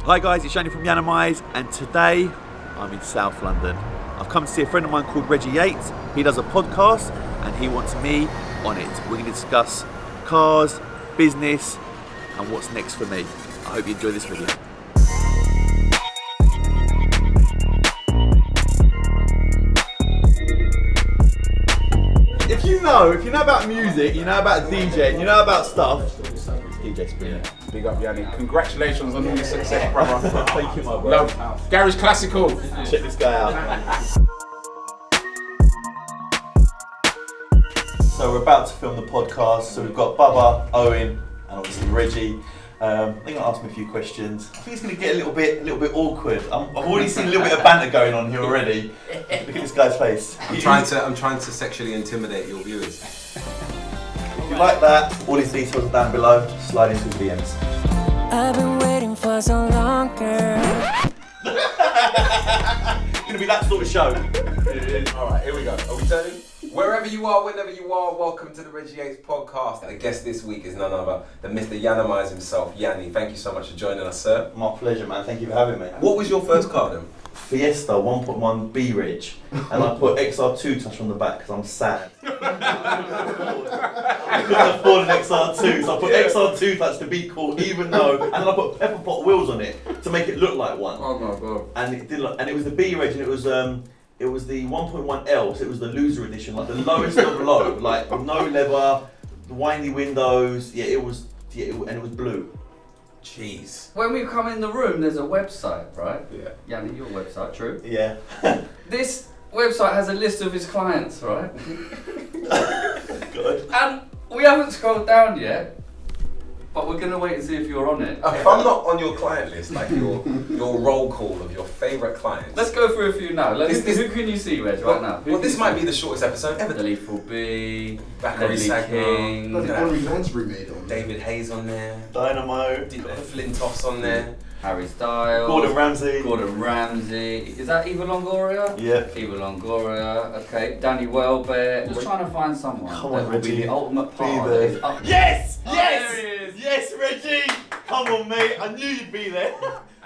Hi guys, it's Yianni from Yiannimize, and today I'm in South London. I've come to see a friend of mine called Reggie Yates. He does a podcast and he wants me on it. We're going to discuss cars, business, and what's next for me. I hope you enjoy this video. If you know about music, you know about DJing, you know about stuff, DJ Spring. Big up, Yianni. Congratulations on all your success, brother. Thank you, my bro. Love. Garage Classical. Check this guy out. So we're about to film the podcast. So we've got Bubba, Owen, and obviously Reggie. They're going to ask me a few questions. I think it's going to get a little bit awkward. I've already seen a little bit of banter going on here already. Look at this guy's face. I'm trying to sexually intimidate your viewers. If you like that, all these details are down below. Just slide into the DMs. I've been waiting for so long, girl. It's going to be that sort of show. It is. All right, here we go. Are we turning? Wherever you are, whenever you are, welcome to the Reggie Yates Podcast. The guest this week is none other than Mr. Yiannimize himself, Yianni. Thank you so much for joining us, sir. My pleasure, man. Thank you for having me. What was your first car then? Fiesta 1.1 B Reg, and I put XR2 touch on the back because I'm sad. I couldn't afford an XR2, so I put XR2 touch to be cool, even though, and then I put pepper pot wheels on it to make it look like one. Oh my god! And it did, and it was the B Reg, and it was the 1.1L, so it was the loser edition, like the lowest of low, like no leather, windy windows. And it was blue. Jeez. When we come in the room, there's a website, right? Yeah. Yianni, your website, true? Yeah. This website has a list of his clients, right? Good. And we haven't scrolled down yet, but we're gonna wait and see if you're on it. If I'm not on your client list, like your roll call of your favourite clients. Let's go through a few now. Who can you see, Reg, right now? Well, this might be the shortest episode ever. The Lethal B, Zachary King, Henry Lansbury made on. David Hayes on there. Dynamo. Flintoff's on there. Harry Styles, Gordon Ramsay. Is that Eva Longoria? Yeah. Eva Longoria, okay. Danny Welbeck. Just trying to find someone Come that on, will be Reggie. the ultimate Be part there. that is up. Yes! Oh, Yes! there he is. Yes, Reggie! Come on, mate. I knew you'd be there.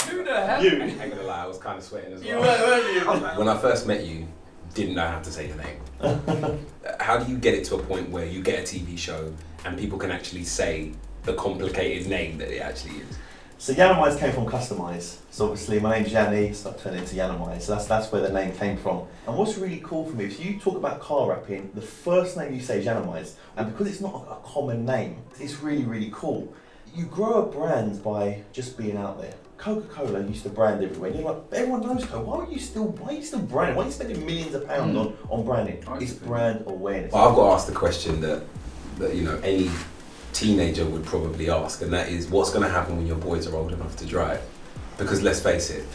Who the hell? You. I ain't gonna lie, I was kind of sweating as You well. weren't you? When I first met you, didn't know how to say the name. How do you get it to a point where you get a TV show and people can actually say the complicated name that it actually is? So Yiannimize came from Customize. So obviously my name's Yianni, so I turned into Yiannimize. So that's where the name came from. And what's really cool for me is you talk about car wrapping, the first name you say is Yiannimize. And because it's not a common name, it's really, really cool. You grow a brand by just being out there. Coca-Cola used to brand everywhere. And you're like, everyone knows Coke. Why are you still branding? Why are you spending millions of pounds on branding? It's brand awareness. Well, I've got to ask the question that you know any teenager would probably ask, and that is, what's going to happen when your boys are old enough to drive? Because let's face it,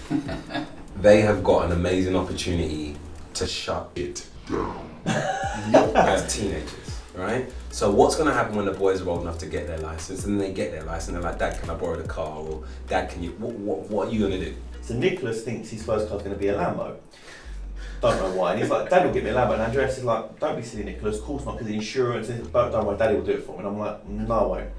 they have got an amazing opportunity to shut it down as teenagers, right? So what's going to happen when the boys are old enough to get their license, and then they get their license, they're like, Dad, can I borrow the car? Or Dad, can you? What are you going to do? So Nicholas thinks his first car's going to be a Lambo. Don't know why. And he's like, Dad will get me a Lambo. And Andreas is like, don't be silly, Nicholas. Of course not, because the insurance is, don't worry, Daddy will do it for me. And I'm like, no, I won't.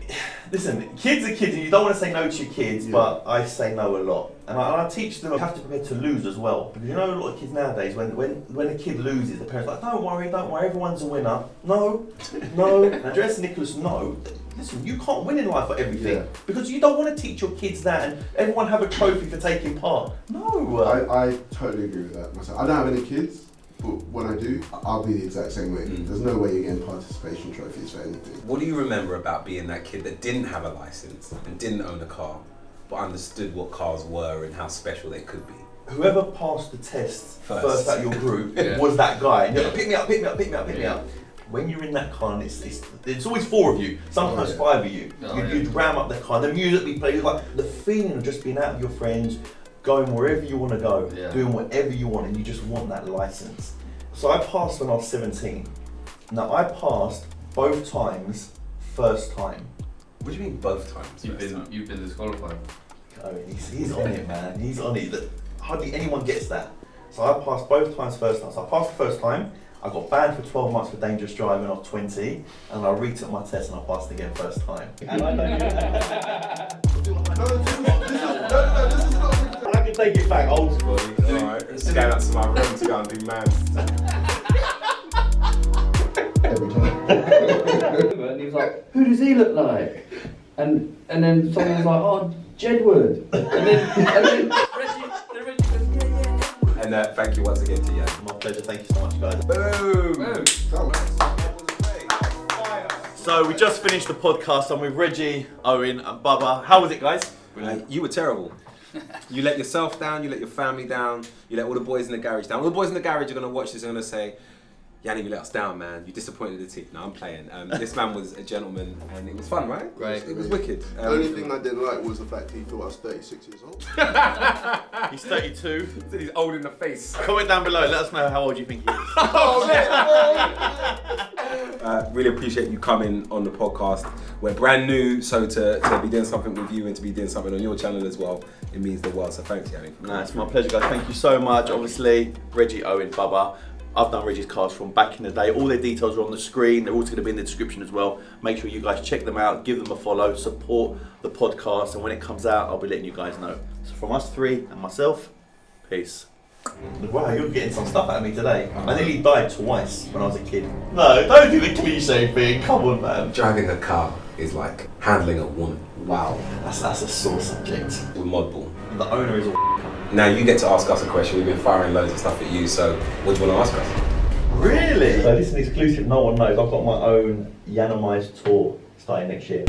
Listen, kids are kids, and you don't want to say no to your kids, but I say no a lot. And I teach them, you have to prepare to lose as well. Because you know a lot of kids nowadays, when a kid loses, the parents are like, don't worry, everyone's a winner. No. And Andreas and Nicholas know. Listen, you can't win in life for everything because you don't want to teach your kids that and everyone have a trophy for taking part. No. I totally agree with that myself. I don't have any kids, but when I do, I'll be the exact same way. There's no way you're getting participation trophies for anything. What do you remember about being that kid that didn't have a license and didn't own a car, but understood what cars were and how special they could be? Whoever passed the test first out of your group was that guy. And you're like, pick me up. When you're in that car, and it's always four of you, sometimes five of you. You'd ram up the car, the music we play, like the feeling of just being out with your friends, going wherever you want to go, doing whatever you want, and you just want that license. So I passed when I was 17. Now I passed both times, first time. What do you mean both times? You've been disqualified. Oh, he's on it, man. He's on it. Hardly anyone gets that. So I passed both times first time. So I passed the first time. I got banned for 12 months for dangerous driving off 20, and I retook my test and I passed again first time. And I don't No, this is can take it back old school. Alright, scan out to my room to go and do man. Every time. And he was like, who does he look like? And then someone was like, oh, Jedward. And then Reggie goes, yeah. And thank you once again to Yianni. My pleasure, thank you so much, guys. Boom! So we just finished the podcast. I'm with Reggie, Owen, and Bubba. How was it, guys? You were terrible. You let yourself down, you let your family down, you let all the boys in the garage down. All the boys in the garage are going to watch this and going to say, Yianni, you let us down, man. You disappointed the team. No, I'm playing. This man was a gentleman and it was fun, right? Great. It was wicked. The only thing I didn't like was the fact he thought I was 36 years old. He's 32. He's old in the face. Comment down below, let us know how old you think he is. Really appreciate you coming on the podcast. We're brand new, so to be doing something with you and to be doing something on your channel as well, it means the world. So thanks, Yianni. No, it's my pleasure, guys. Thank you so much. Obviously, Reggie, Owen, Bubba. I've done Reggie's cars from back in the day. All their details are on the screen. They're also going to be in the description as well. Make sure you guys check them out, give them a follow, support the podcast, and when it comes out, I'll be letting you guys know. So from us three and myself, peace. Wow, you're getting some stuff out of me today. I nearly died twice when I was a kid. No, don't do the cliche thing. Come on, man. Driving a car is like handling a woman. Wow. That's a sore subject. We're modball. The owner is all. Now you get to ask us a question. We've been firing loads of stuff at you, so what do you want to ask us? Really? So this is an exclusive, no one knows. I've got my own Yiannimize tour starting next year.